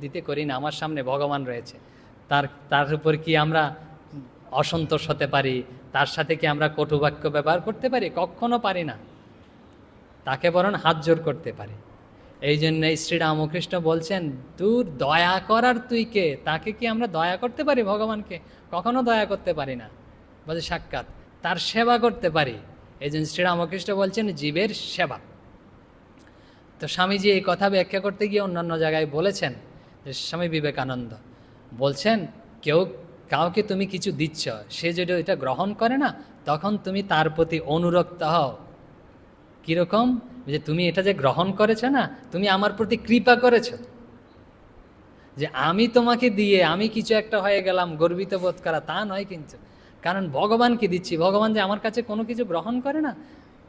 বুদ্ধিতে করি না, আমার সামনে ভগবান রয়েছে, তার উপর কি আমরা অসন্তোষ হতে পারি? তার সাথে কি আমরা কটু বাক্য ব্যবহার করতে পারি? কখনো পারি না। তাকে বরং হাত জোর করতে পারি। এই জন্য শ্রীরামকৃষ্ণ বলছেন, দূর দয়া করার তুই কে? তাকে কি আমরা দয়া করতে পারি? ভগবানকে কখনো দয়া করতে পারি না। বলছে সাক্ষাৎ তার সেবা করতে পারি। এই জন্য শ্রীরামকৃষ্ণ বলছেন জীবের সেবা। তো স্বামীজি এই কথা ব্যাখ্যা করতে গিয়ে অন্যান্য জায়গায় বলেছেন যে, স্বামী বিবেকানন্দ বলছেন, কাউকে তুমি কিছু দিচ্ছ, সে যদি এটা গ্রহণ করে না, তখন তুমি তার প্রতি অনুরক্ত হও। কীরকম? যে তুমি এটা যে গ্রহণ করেছো না, তুমি আমার প্রতি কৃপা করেছো। যে আমি তোমাকে দিয়ে আমি কিছু একটা হয়ে গেলাম, গর্বিত বোধ করা তা নয় কিন্তু, কারণ ভগবানকে দিচ্ছি। ভগবান যে আমার কাছে কোনো কিছু গ্রহণ করে না,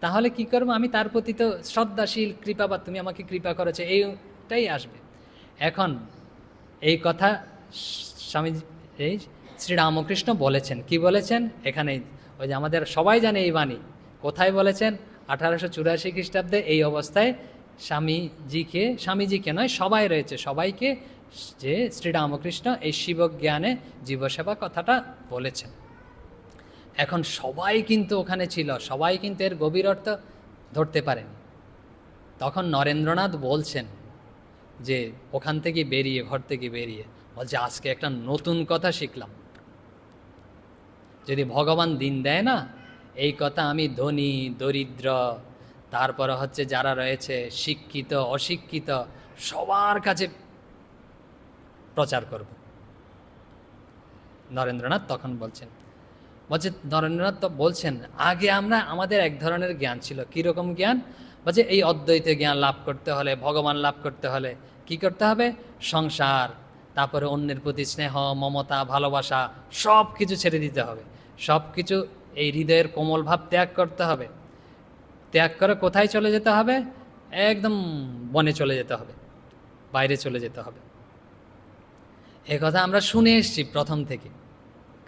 তাহলে কি করবো? আমি তার প্রতি তো শ্রদ্ধাশীল, কৃপাবাদ, তুমি আমাকে কৃপা করেছো, এইটাই আসবে। এখন এই কথা স্বামী এই শ্রীরামকৃষ্ণ বলেছেন। কি বলেছেন? এখানে ওই যে আমাদের সবাই জানে এই বাণী কোথায় বলেছেন? 1884 খ্রিস্টাব্দে এই অবস্থায় স্বামীজিকে নয়, সবাই রয়েছে, সবাইকে, যে শ্রীরামকৃষ্ণ এই শিবজ্ঞানে জীবসেবা কথাটা বলেছেন। এখন সবাই কিন্তু ওখানে ছিল, সবাই কিন্তু এর গভীর অর্থ ধরতে পারেনি। তখন নরেন্দ্রনাথ বলছেন যে ওখান থেকে বেরিয়ে, ঘর থেকে বেরিয়ে বলছে, আজকে একটা নতুন কথা শিখলাম। যদি ভগবান দিন দেয় না, এই কথা আমি ধনী দরিদ্র, তারপরে হচ্ছে যারা রয়েছে শিক্ষিত অশিক্ষিত, সবার কাছে প্রচার করব। নরেন্দ্রনাথ তখন বলছেন, নরেন্দ্রনাথ তো বলছেন, আগে আমাদের এক ধরনের জ্ঞান ছিল। কীরকম জ্ঞান? বলছে এই অদ্বৈত জ্ঞান লাভ করতে হলে, ভগবান লাভ করতে হলে কি করতে হবে? সংসার, তারপরে অন্যের প্রতি স্নেহ মমতা ভালোবাসা সব কিছু ছেড়ে দিতে হবে। সব কিছু, এই হৃদয়ের কোমল ভাব ত্যাগ করতে হবে। ত্যাগ করে কোথায় চলে যেতে হবে? একদম বনে চলে যেতে হবে, বাইরে চলে যেতে হবে। এ কথা আমরা শুনে এসছি প্রথম থেকে,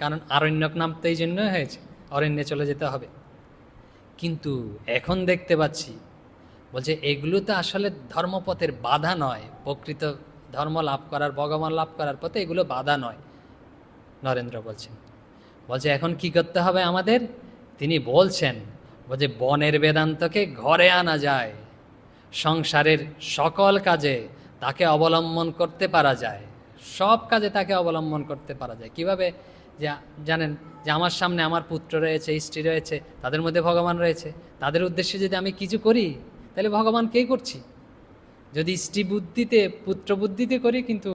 কারণ আরণ্যক নাম তো এই জন্য হয়েছে, অরণ্যে চলে যেতে হবে। কিন্তু এখন দেখতে পাচ্ছি, বলছে এগুলো তো আসলে ধর্মপথের বাধা নয়, প্রকৃত ধর্ম লাভ করার, ভগবান লাভ করার পথে এগুলো বাধা নয়। নরেন্দ্র বলছে এখন কি করতে হবে আমাদের? তিনি বলছেন, বলছে বনের বেদান্তকে ঘরে আনা যায়, সংসারের সকল কাজে তাকে অবলম্বন করতে পারা যায়, সব কাজে তাকে অবলম্বন করতে পারা যায়। কিভাবে? যে জানেন যে আমার সামনে আমার পুত্র রয়েছে, স্ত্রী রয়েছে, তাদের মধ্যে ভগবান রয়েছে। তাদের উদ্দেশ্যে যদি আমি কিছু করি, তাহলে ভগবানকেই করছি। যদি স্ত্রী বুদ্ধিতে পুত্র বুদ্ধিতে করি, কিন্তু